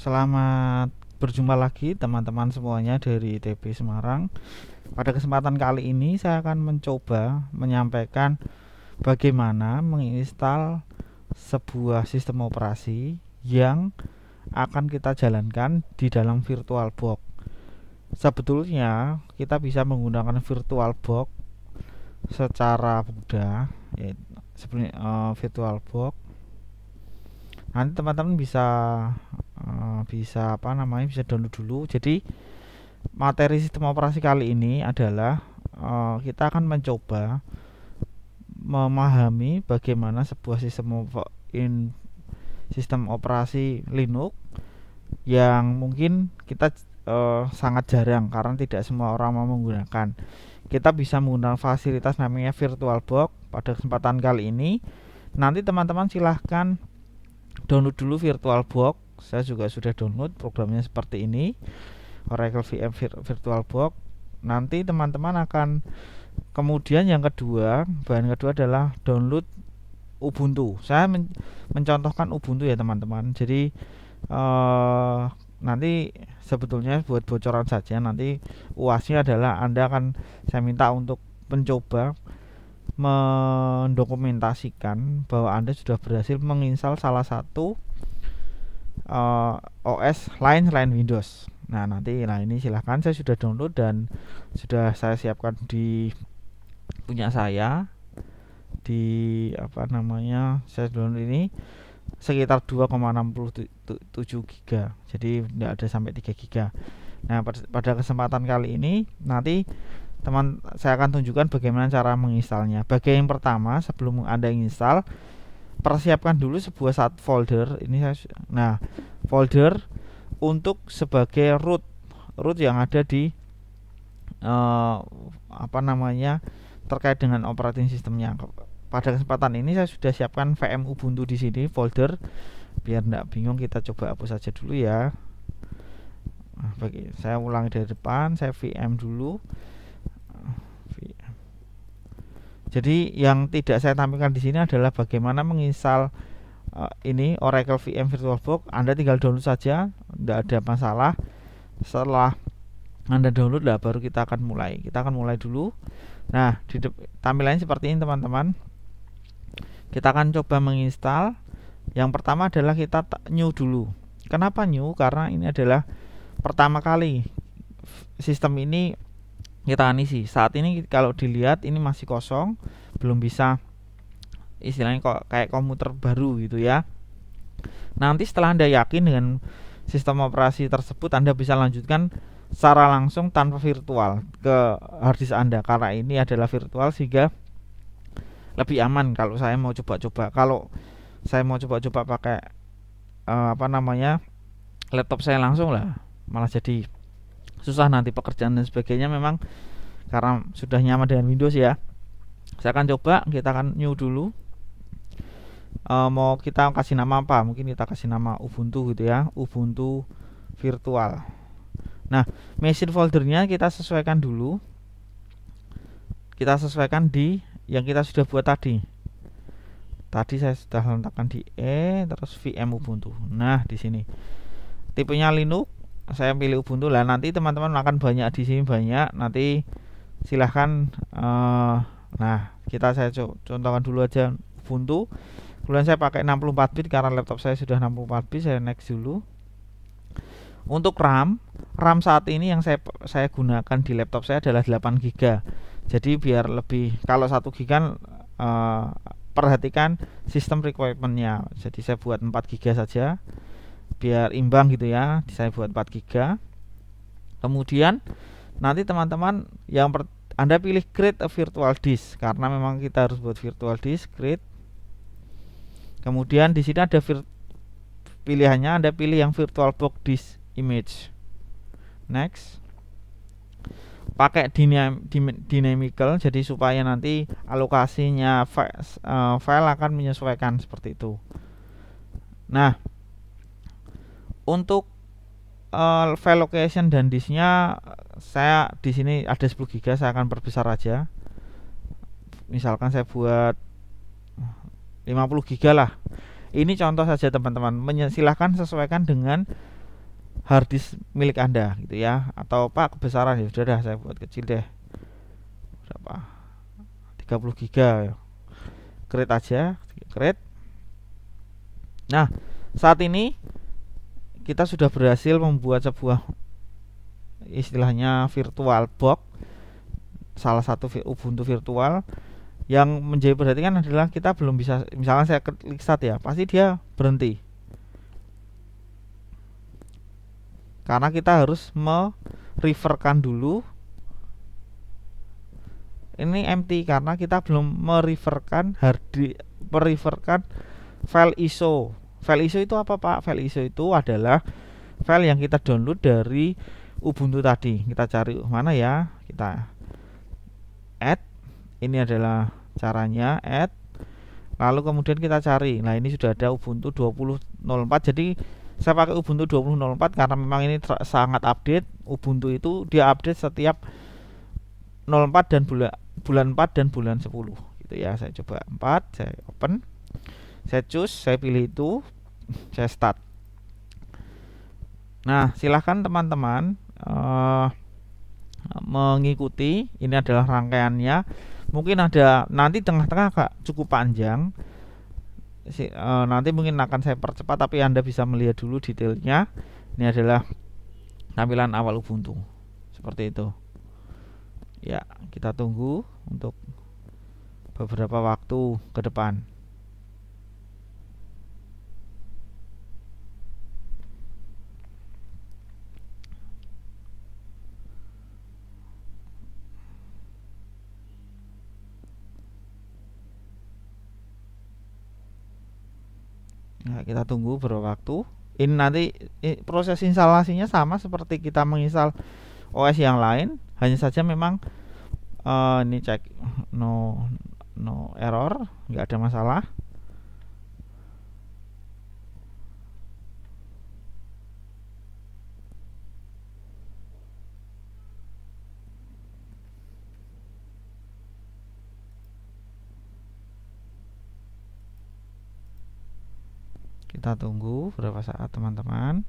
Selamat berjumpa lagi teman-teman semuanya dari TP Semarang. Pada kesempatan kali ini saya akan mencoba menyampaikan bagaimana menginstal sebuah sistem operasi yang akan kita jalankan di dalam VirtualBox. Sebetulnya kita bisa menggunakan VirtualBox secara mudah, VirtualBox. Nanti teman-teman bisa download dulu. Jadi materi sistem operasi kali ini adalah kita akan mencoba memahami bagaimana sebuah sistem operasi Linux yang mungkin kita sangat jarang karena tidak semua orang mau menggunakan. Kita bisa menggunakan fasilitas namanya VirtualBox. Pada kesempatan kali ini nanti teman-teman silahkan download dulu VirtualBox. Saya juga sudah download programnya seperti ini, Oracle VM VirtualBox. Nanti teman-teman akan kemudian bahan kedua adalah download Ubuntu. Saya mencontohkan Ubuntu ya teman-teman. Jadi nanti sebetulnya buat bocoran saja, nanti UASnya adalah saya minta untuk mencoba mendokumentasikan bahwa Anda sudah berhasil menginstal salah satu OS lain selain Windows. Ini silahkan, saya sudah download dan sudah saya siapkan di punya saya saya download ini sekitar 2,67 GB. Jadi tidak ada sampai 3 GB. Nah, pada kesempatan kali ini nanti saya akan tunjukkan bagaimana cara menginstalnya. Bagian yang pertama, sebelum Anda install, persiapkan dulu sebuah folder. Folder untuk sebagai root yang ada di terkait dengan operating sistemnya. Pada kesempatan ini saya sudah siapkan VM Ubuntu di sini, folder. Biar tidak bingung, kita coba hapus saja dulu ya. Saya ulangi dari depan, saya VM dulu. Jadi yang tidak saya tampilkan di sini adalah bagaimana menginstal ini Oracle VM VirtualBox. Anda tinggal download saja, tidak ada masalah. Setelah Anda download baru kita akan mulai. Kita akan mulai dulu. Nah, di tampilannya seperti ini teman-teman. Kita akan coba menginstal. Yang pertama adalah kita new dulu. Kenapa new? Karena ini adalah pertama kali sistem ini kita akan isi. Saat ini kalau dilihat ini masih kosong, belum bisa, istilahnya kayak komputer baru gitu ya. Nanti setelah Anda yakin dengan sistem operasi tersebut, Anda bisa lanjutkan secara langsung tanpa virtual ke harddisk Anda, karena ini adalah virtual sehingga lebih aman. Kalau saya mau coba-coba, pakai laptop saya langsung lah, malah jadi susah nanti pekerjaan dan sebagainya. Memang karena sudah nyaman dengan Windows ya. Saya akan coba, kita akan new dulu. Mau kita kasih nama apa? Mungkin kita kasih nama Ubuntu gitu ya, Ubuntu virtual. Nah, machine foldernya kita sesuaikan dulu. Kita sesuaikan di yang kita sudah buat tadi. Tadi saya sudah letakkan di terus VM Ubuntu. Nah, di sini tipenya Linux, saya pilih Ubuntu lah. Nanti teman-teman akan banyak di sini, banyak. Nanti silahkan. Saya contohkan dulu aja Ubuntu. Kemudian saya pakai 64 bit karena laptop saya sudah 64 bit. Saya next dulu. Untuk RAM saat ini yang saya gunakan di laptop saya adalah 8 GB. Jadi biar lebih, kalau 1 GB kan perhatikan sistem requirement-nya. Jadi saya buat 4 GB saja biar imbang gitu ya. Saya buat 4 GB. Kemudian nanti teman-teman Anda pilih create a virtual disk, karena memang kita harus buat virtual disk, create. Kemudian di sini ada pilihannya, Anda pilih yang VirtualBox disk image. Next. Pakai dynamical, jadi supaya nanti alokasinya file akan menyesuaikan seperti itu. Nah, untuk file location dan disknya, saya di sini ada 10 GB, saya akan perbesar aja. Misalkan saya buat 50 GB lah. Ini contoh saja teman-teman. Silahkan sesuaikan dengan hard disk milik Anda gitu ya, atau Pak kebesaran, ya sudah dah saya buat kecil deh, berapa, 30 giga ya. Create aja, create. Nah, saat ini kita sudah berhasil membuat sebuah istilahnya virtual box, salah satu Ubuntu virtual. Yang menjadi perhatian adalah kita belum bisa, misalnya saya klik start ya, pasti dia berhenti karena kita harus mereferkan dulu. Ini empty karena kita belum mereferkan file ISO. File ISO itu apa Pak? File ISO itu adalah file yang kita download dari Ubuntu tadi. Kita cari mana ya? Kita add. Ini adalah caranya, add. Lalu kemudian kita cari. Nah, ini sudah ada Ubuntu 20.04. Jadi saya pakai Ubuntu 20.04 karena memang ini sangat update. Ubuntu itu dia update setiap 04 dan bulan 4 dan bulan 10 gitu ya. Saya coba 4, saya open. Saya choose, saya pilih itu, saya start. Nah, silahkan teman-teman mengikuti. Ini adalah rangkaiannya. Mungkin ada nanti tengah-tengah agak cukup panjang. Nanti mungkin akan saya percepat, tapi Anda bisa melihat dulu detailnya. Ini adalah tampilan awal Ubuntu seperti itu. Ya, kita tunggu untuk beberapa waktu ke depan. Nah, kita tunggu beberapa waktu. Ini nanti proses instalasinya sama seperti kita menginstal OS yang lain, hanya saja memang ini cek no error, nggak ada masalah. Kita tunggu berapa saat teman-teman.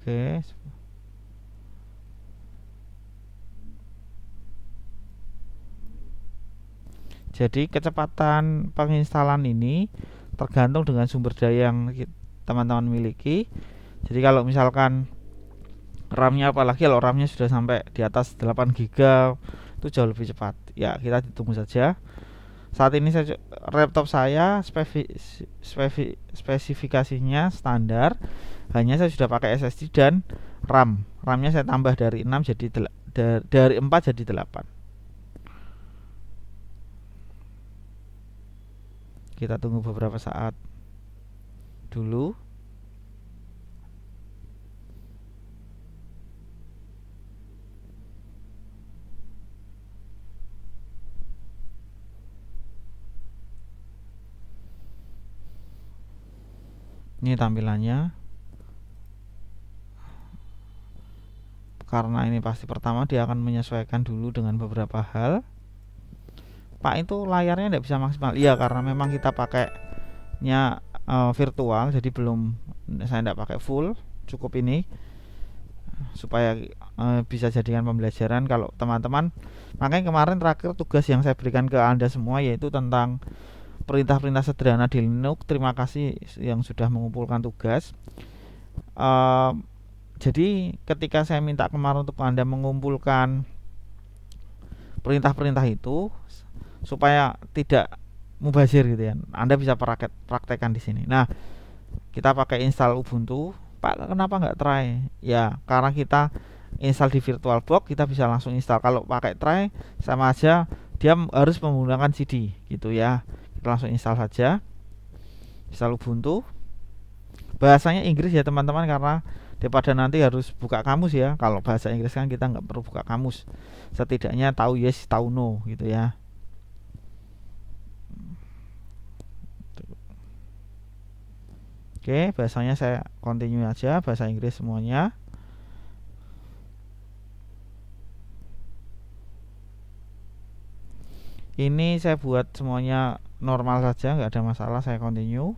Oke. Jadi kecepatan penginstalan ini tergantung dengan sumber daya yang teman-teman miliki. Jadi kalau misalkan RAM-nya, apalagi kalau RAM-nya sudah sampai di atas 8 GB, itu jauh lebih cepat. Ya, kita ditunggu saja. Saat ini laptop saya spesifikasinya standar, hanya saya sudah pakai SSD dan RAM. RAM-nya saya tambah dari 6 jadi dari 4 jadi 8. Kita tunggu beberapa saat dulu. Ini tampilannya. Karena ini pasti pertama, dia akan menyesuaikan dulu dengan beberapa hal. Pak, itu layarnya tidak bisa maksimal. Iya, karena memang kita pakainya virtual, jadi belum, saya tidak pakai full, cukup ini supaya bisa jadikan pembelajaran kalau teman-teman. Makanya kemarin terakhir tugas yang saya berikan ke Anda semua yaitu tentang perintah-perintah sederhana di Linux. Terima kasih yang sudah mengumpulkan tugas. Jadi ketika saya minta kemarin untuk Anda mengumpulkan perintah-perintah itu supaya tidak mubazir gitu ya, Anda bisa praktekkan di sini. Nah, kita pakai install Ubuntu. Pak, kenapa nggak try? Ya, karena kita install di VirtualBox, kita bisa langsung install. Kalau pakai try sama aja, dia harus menggunakan CD gitu ya. Kita langsung install saja. Install Ubuntu. Bahasanya Inggris ya teman-teman, karena daripada nanti harus buka kamus ya. Kalau bahasa Inggris kan kita nggak perlu buka kamus. Setidaknya tahu yes, tahu no gitu ya. Oke, bahasanya saya continue aja, bahasa Inggris semuanya. Ini saya buat semuanya normal saja, nggak ada masalah, saya continue.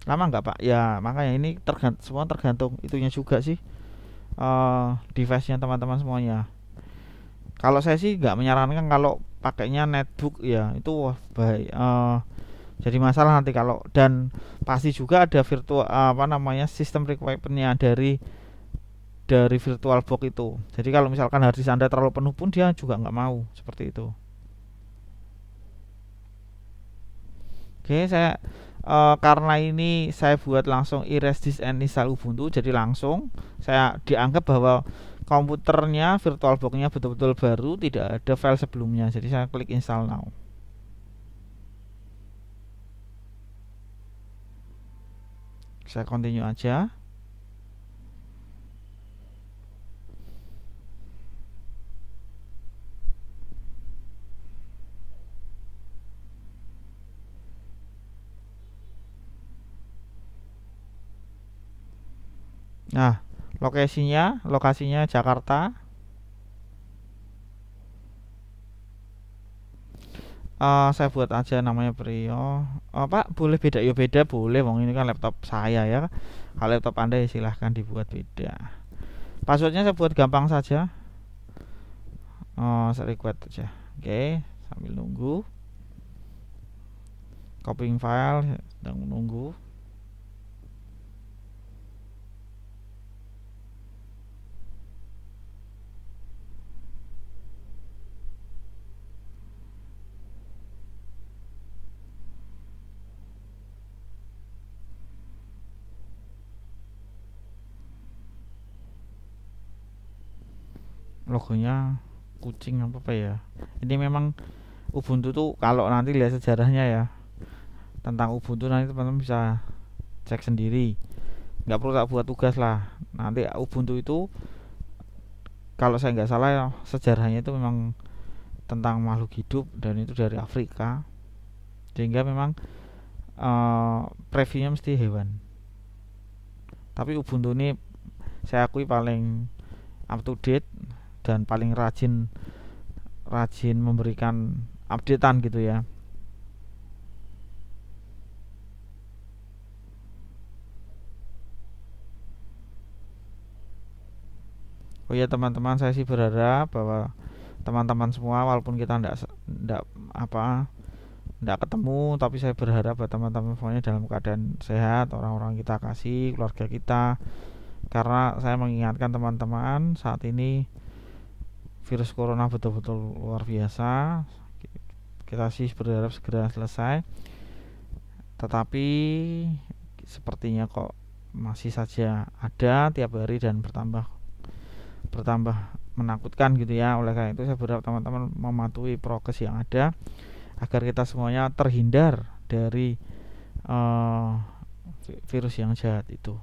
Lama nggak Pak? Ya makanya ini semua tergantung itunya juga sih, device-nya teman-teman semuanya. Kalau saya sih nggak menyarankan kalau pakainya netbook ya, itu wah baik, jadi masalah nanti kalau, dan pasti juga ada virtual apa namanya sistem requirement-nya dari VirtualBox itu. Jadi kalau misalkan harddisk Anda terlalu penuh pun dia juga nggak mau seperti itu. Oke, saya karena ini saya buat langsung erase disk and install Ubuntu, jadi langsung saya dianggap bahwa komputernya VirtualBox-nya betul-betul baru, tidak ada file sebelumnya. Jadi saya klik install now. Saya continue aja. Nah, lokasinya Jakarta. Saya buat aja namanya Prio. Pak, boleh beda? Ya beda boleh, wong ini kan laptop saya ya. Kalau laptop Anda ya silahkan dibuat beda. Passwordnya saya buat gampang saja. Saya request aja. Oke, sambil nunggu. Copying file, sedang menunggu. Logonya kucing apa ya? Ini memang Ubuntu tuh kalau nanti lihat sejarahnya ya, tentang Ubuntu nanti teman-teman bisa cek sendiri. Nggak perlu tak buat tugas lah. Nanti Ubuntu itu kalau saya nggak salah ya, sejarahnya itu memang tentang makhluk hidup dan itu dari Afrika, sehingga memang previewnya mesti hewan. Tapi Ubuntu ini saya akui paling up to date dan paling rajin rajin memberikan updatean gitu ya. Oh ya teman-teman, saya sih berharap bahwa teman-teman semua walaupun kita ndak apa ndak ketemu, tapi saya berharap bahwa teman-teman semuanya dalam keadaan sehat, orang-orang kita kasih, keluarga kita. Karena saya mengingatkan teman-teman, saat ini virus corona betul-betul luar biasa. Kita sih berharap segera selesai, tetapi sepertinya kok masih saja ada tiap hari dan bertambah bertambah menakutkan gitu ya. Oleh karena itu saya berharap teman-teman mematuhi prokes yang ada agar kita semuanya terhindar dari uh, virus yang jahat itu.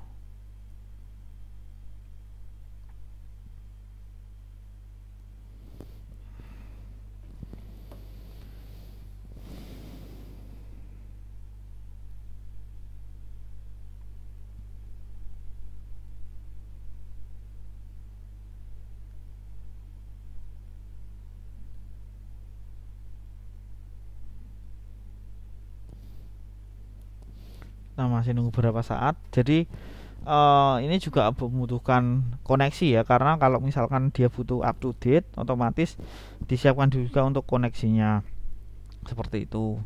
Nah, masih nunggu beberapa saat. Jadi ini juga membutuhkan koneksi ya, karena kalau misalkan dia butuh up to date, otomatis disiapkan juga untuk koneksinya seperti itu.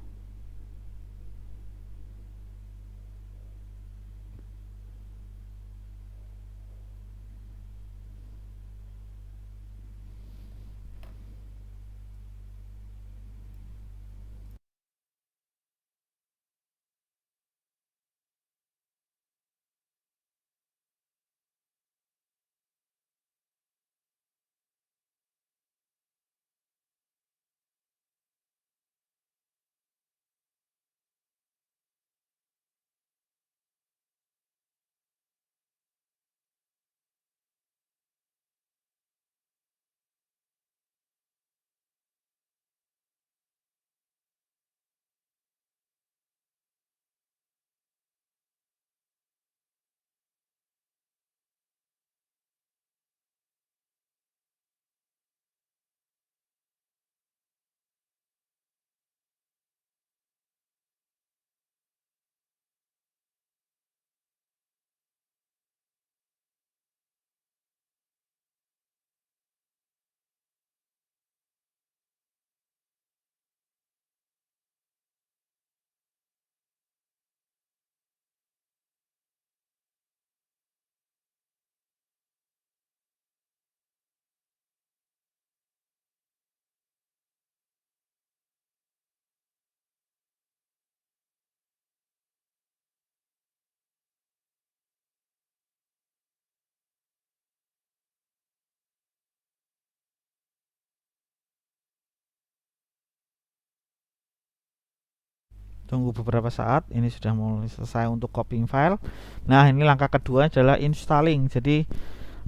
Tunggu beberapa saat, ini sudah mulai selesai untuk copying file. Nah, ini langkah kedua adalah installing. Jadi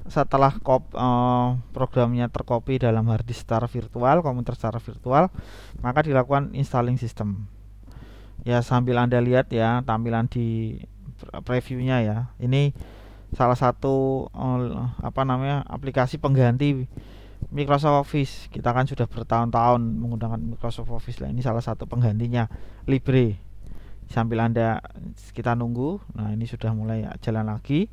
setelah programnya tercopy dalam hard disk secara virtual, komputer secara virtual, maka dilakukan installing system. Ya, sambil Anda lihat ya tampilan di previewnya ya. Ini salah satu aplikasi pengganti Microsoft Office. Kita kan sudah bertahun-tahun menggunakan Microsoft Office lah. Ini salah satu penggantinya, Libre. Sambil Anda kita nunggu. Nah, ini sudah mulai jalan lagi.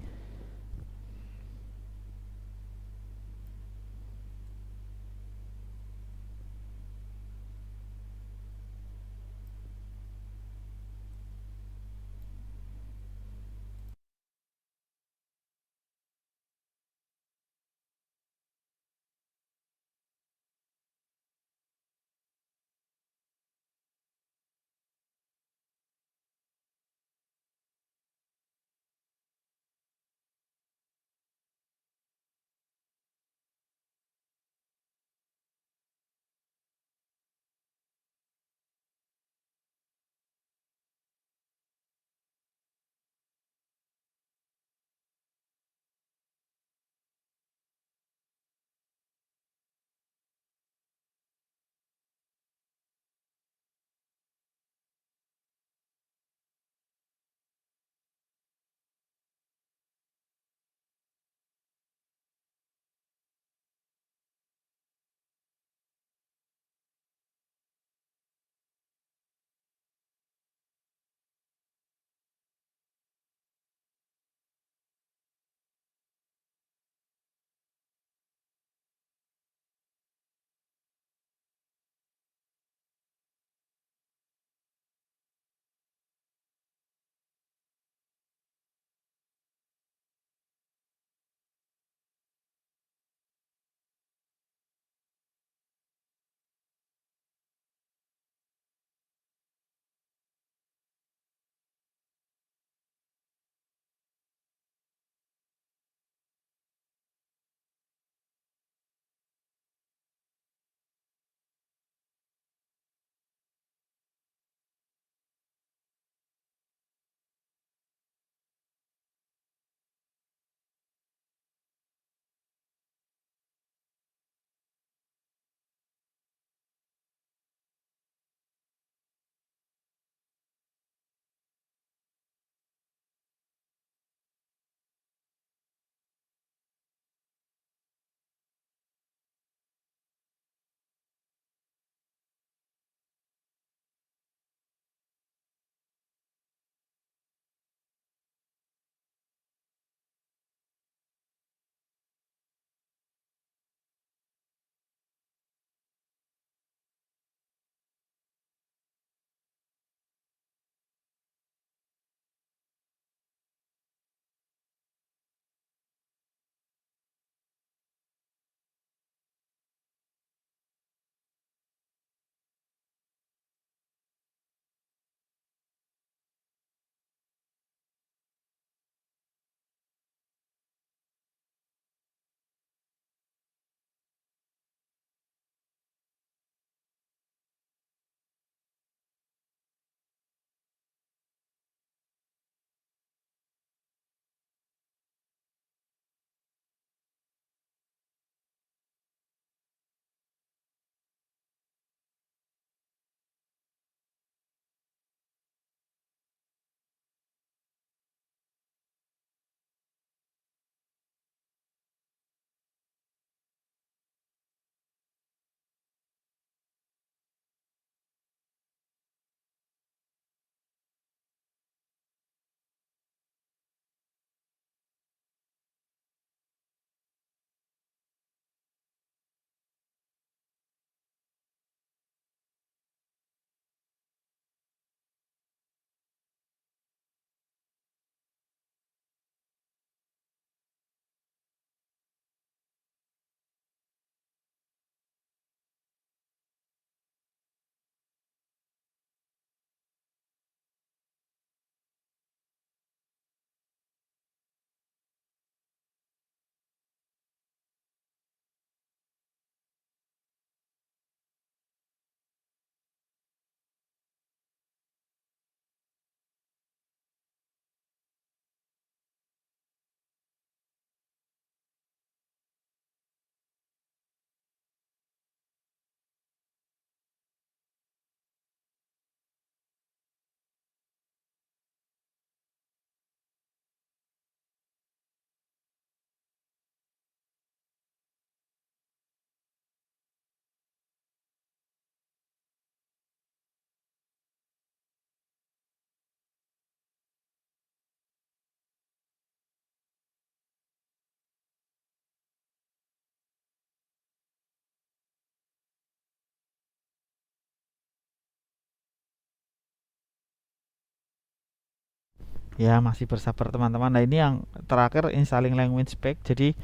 Ya masih bersabar teman-teman. Nah ini yang terakhir installing language pack. Jadi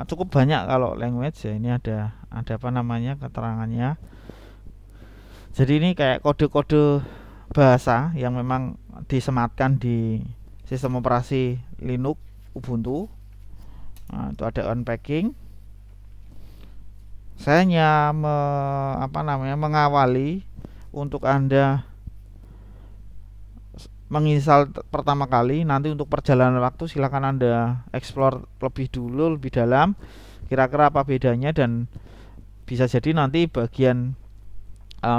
cukup banyak kalau language ya. Ini ada apa namanya keterangannya. Jadi ini kayak kode-kode bahasa yang memang disematkan di sistem operasi Linux Ubuntu. Nah, itu ada unpacking. Saya hanya apa namanya mengawali untuk Anda menginstal pertama kali. Nanti untuk perjalanan waktu silakan Anda explore lebih dulu lebih dalam kira-kira apa bedanya, dan bisa jadi nanti bagian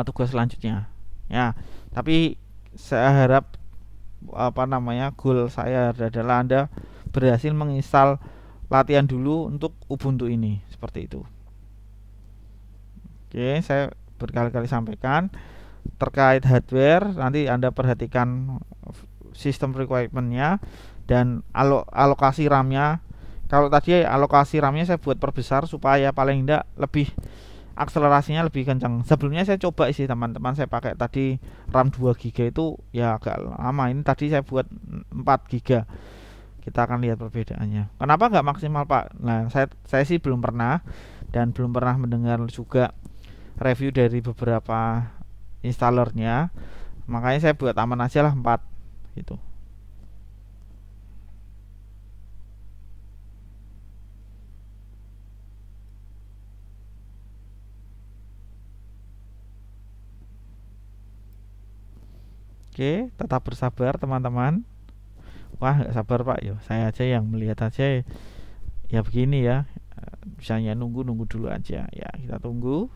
tugas selanjutnya ya. Tapi saya harap apa namanya goal saya adalah Anda berhasil menginstal latihan dulu untuk Ubuntu ini seperti itu. Oke, saya berkali-kali sampaikan terkait hardware, nanti Anda perhatikan sistem requirement-nya dan alokasi RAM-nya. Kalau tadi alokasi RAM-nya saya buat perbesar supaya paling tidak lebih akselerasinya lebih kencang. Sebelumnya saya coba sih teman-teman, saya pakai tadi RAM 2 GB itu ya agak lama. Ini tadi saya buat 4 GB. Kita akan lihat perbedaannya. Kenapa nggak maksimal Pak? Nah, saya sih belum pernah dan belum pernah mendengar juga review dari beberapa installernya. Makanya saya buat aman aja lah 4 gitu. Oke, tetap bersabar teman-teman. Wah, nggak sabar Pak. Yo, saya aja yang melihat aja ya begini ya. Misalnya nunggu dulu aja. Ya, kita tunggu.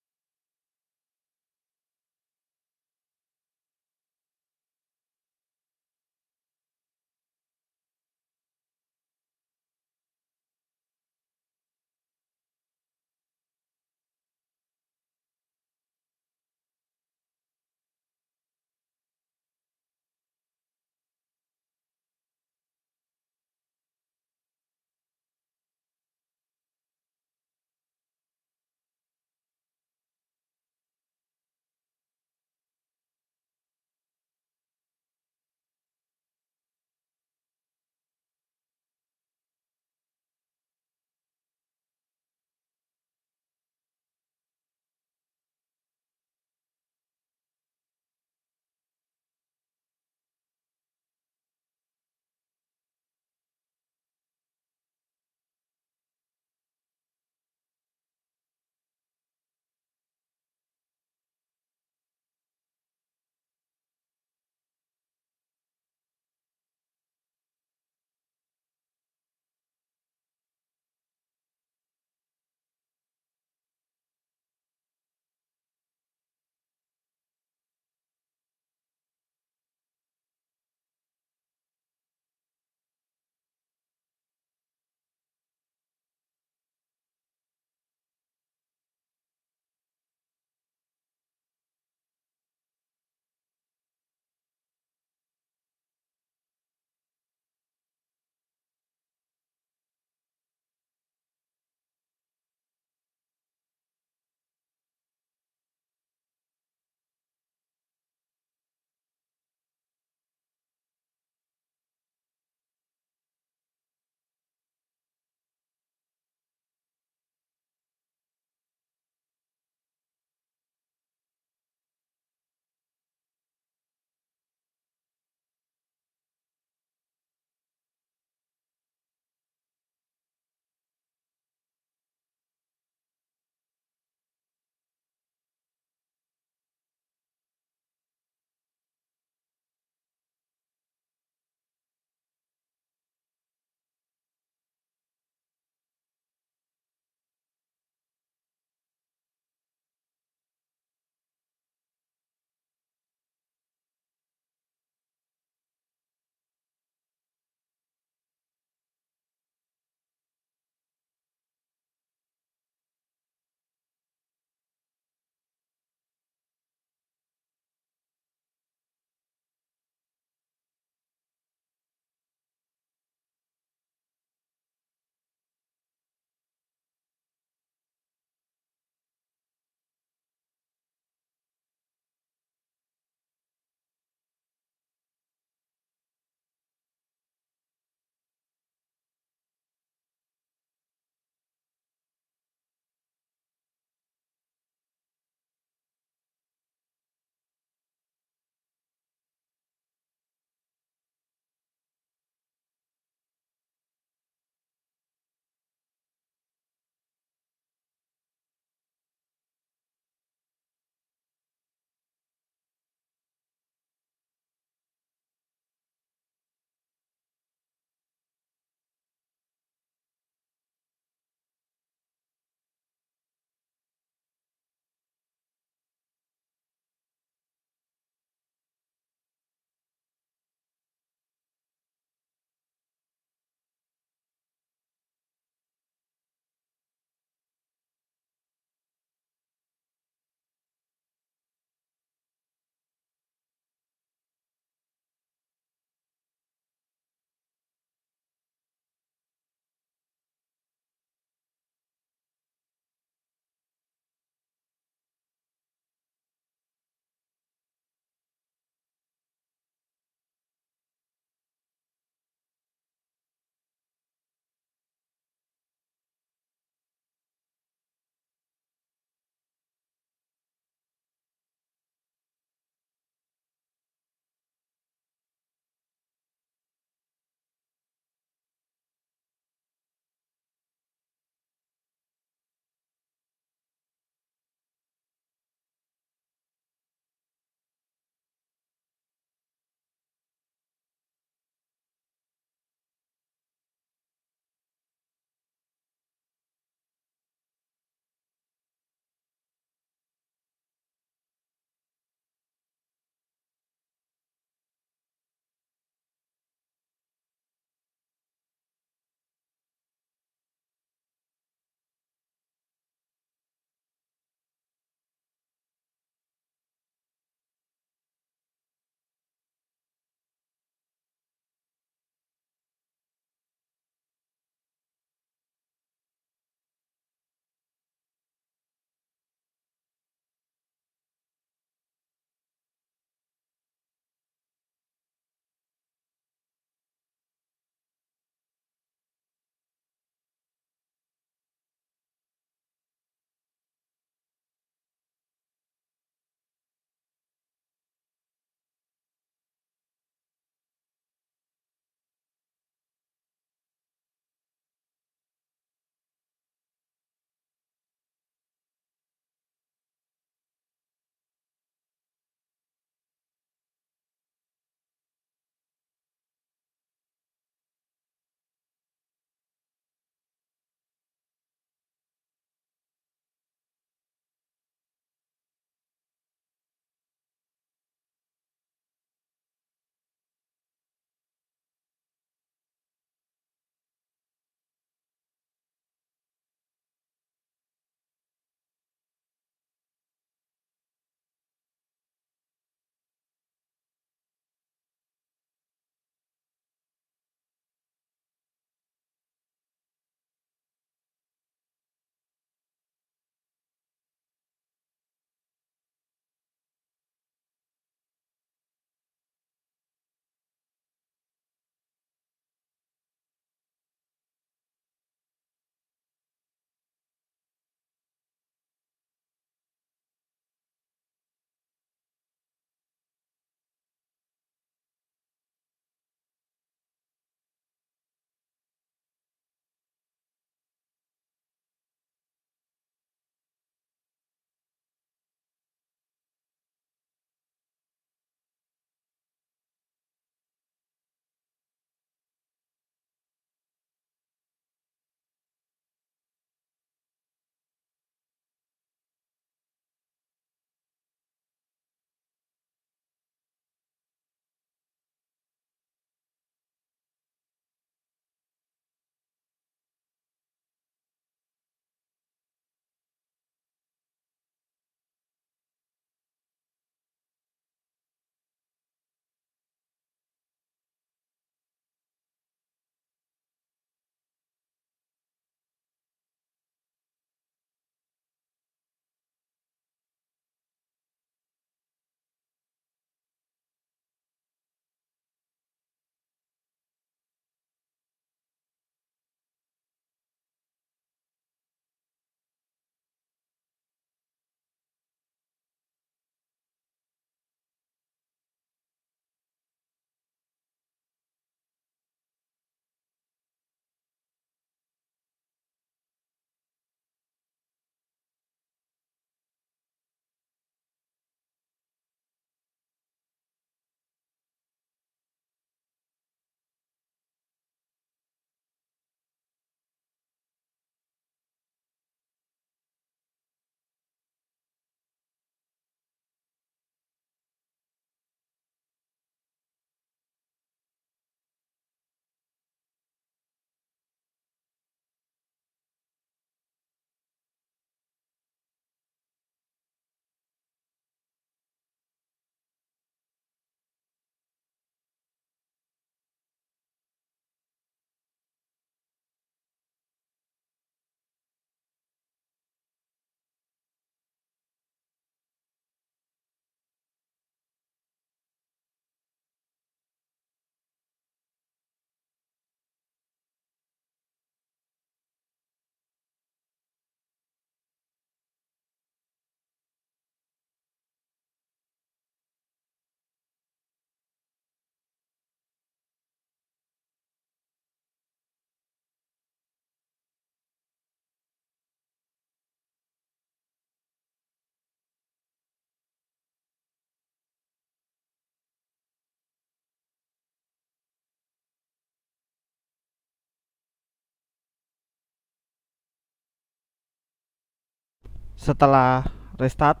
Setelah restart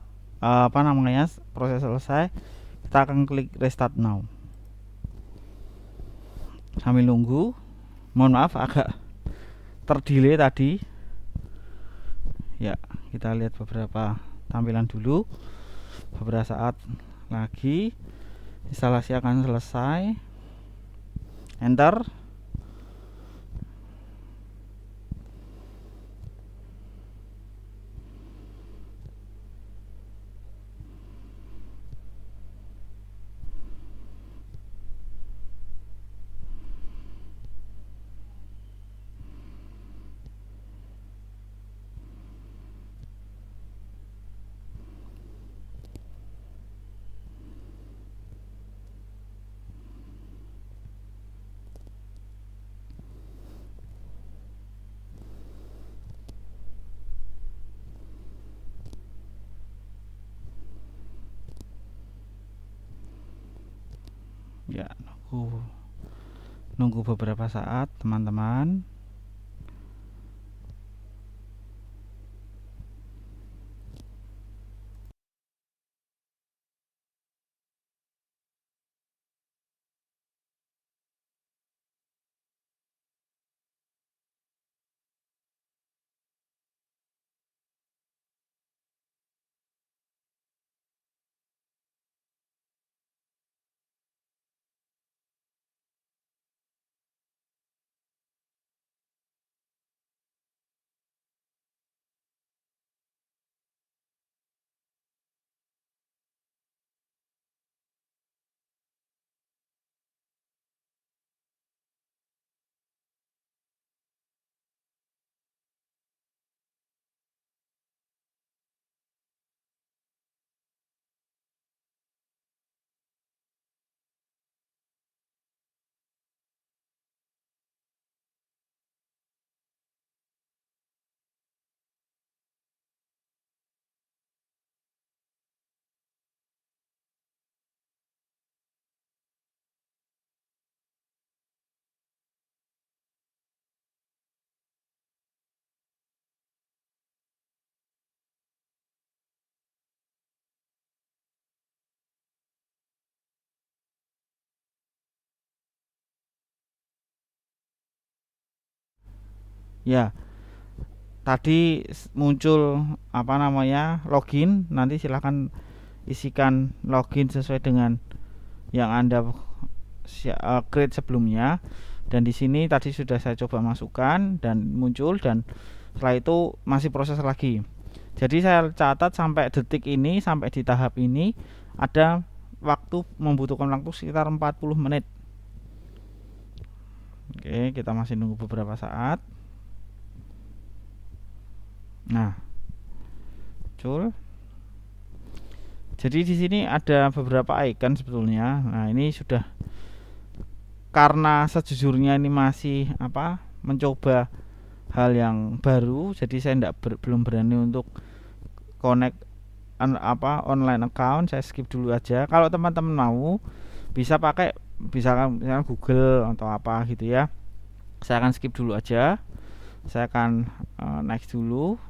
proses selesai, kita akan klik restart now. Sambil nunggu, mohon maaf agak terdelay tadi. Ya, kita lihat beberapa tampilan dulu. Beberapa saat lagi instalasi akan selesai. Enter. Ya, nunggu beberapa saat teman-teman. Ya, tadi muncul login. Nanti silahkan isikan login sesuai dengan yang Anda create sebelumnya. Dan di sini tadi sudah saya coba masukkan dan muncul, dan setelah itu masih proses lagi. Jadi saya catat sampai detik ini, sampai di tahap ini ada membutuhkan waktu sekitar 40 menit. Oke, kita masih nunggu beberapa saat. Nah, muncul. Jadi di sini ada beberapa icon sebetulnya. Nah, ini sudah, karena sejujurnya ini masih mencoba hal yang baru, jadi saya belum berani untuk connect online account. Saya skip dulu aja. Kalau teman-teman mau bisa pakai misalkan Google atau apa gitu ya. Saya akan skip dulu aja. Saya akan next dulu.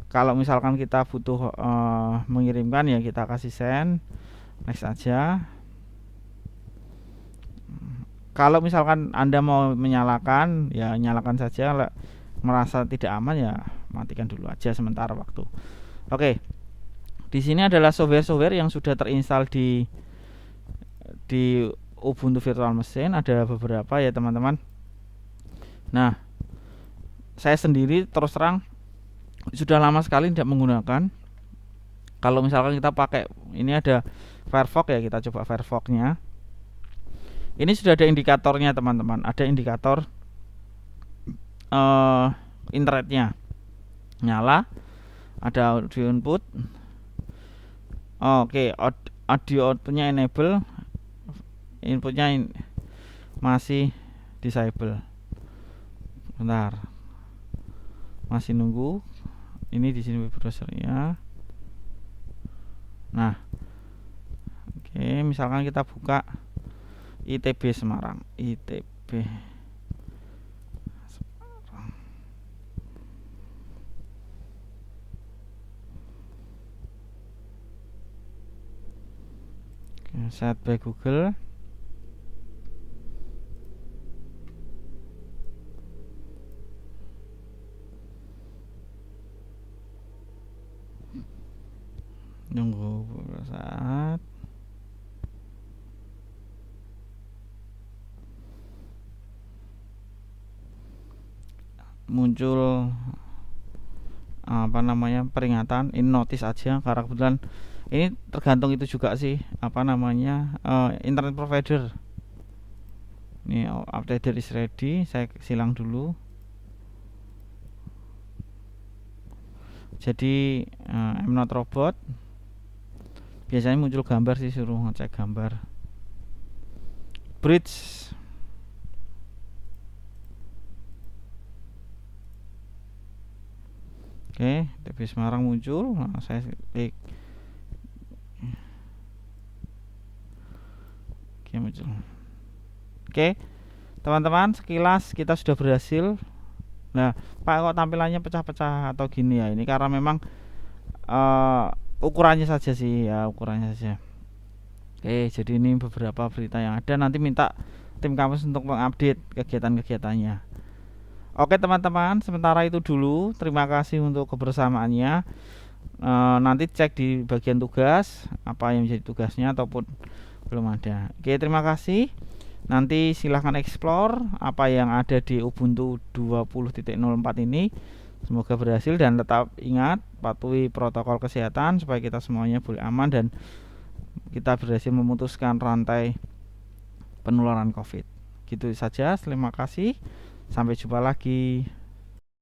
Kalau misalkan kita butuh mengirimkan, ya kita kasih send, next aja. Kalau misalkan Anda mau menyalakan, ya nyalakan saja. Merasa tidak aman, ya matikan dulu aja sementara waktu. Oke. Di sini adalah software-software yang sudah terinstall di Ubuntu Virtual Machine. Ada beberapa ya teman-teman. Nah, saya sendiri terus terang sudah lama sekali tidak menggunakan. Kalau misalkan kita pakai, ini ada Firefox ya, kita coba Firefox-nya. Ini sudah ada indikatornya teman-teman. Ada indikator internetnya nyala, ada audio input. Oke, audio outputnya enable, inputnya masih disable. Bentar, masih nunggu. Ini di sini web browsernya. Nah, oke, misalkan kita buka ITB Semarang, ITB Semarang. set by Google. Nunggu beberapa saat. Muncul apa namanya peringatan, ini notice aja karena kebetulan ini tergantung itu juga sih apa namanya internet provider. Ini update is ready, saya silang dulu. Jadi I'm not robot. Biasanya muncul gambar sih, suruh ngecek gambar. Bridge. Oke, TB Semarang muncul. Nah, saya klik. Oke, muncul. Oke, teman-teman, sekilas kita sudah berhasil. Nah, Pak, kok tampilannya pecah-pecah atau gini ya? Ini karena memang ukurannya saja sih ya, ukurannya saja. Oke, jadi ini beberapa berita yang ada. Nanti minta tim kampus untuk mengupdate kegiatan-kegiatannya. Oke teman-teman, sementara itu dulu. Terima kasih untuk kebersamaannya. Nanti cek di bagian tugas apa yang menjadi tugasnya ataupun belum ada. Oke, terima kasih. Nanti silahkan explore apa yang ada di Ubuntu 20.04 ini. Semoga berhasil dan tetap ingat patuhi protokol kesehatan supaya kita semuanya boleh aman dan kita berhasil memutuskan rantai penularan COVID. Gitu saja, terima kasih. Sampai jumpa lagi.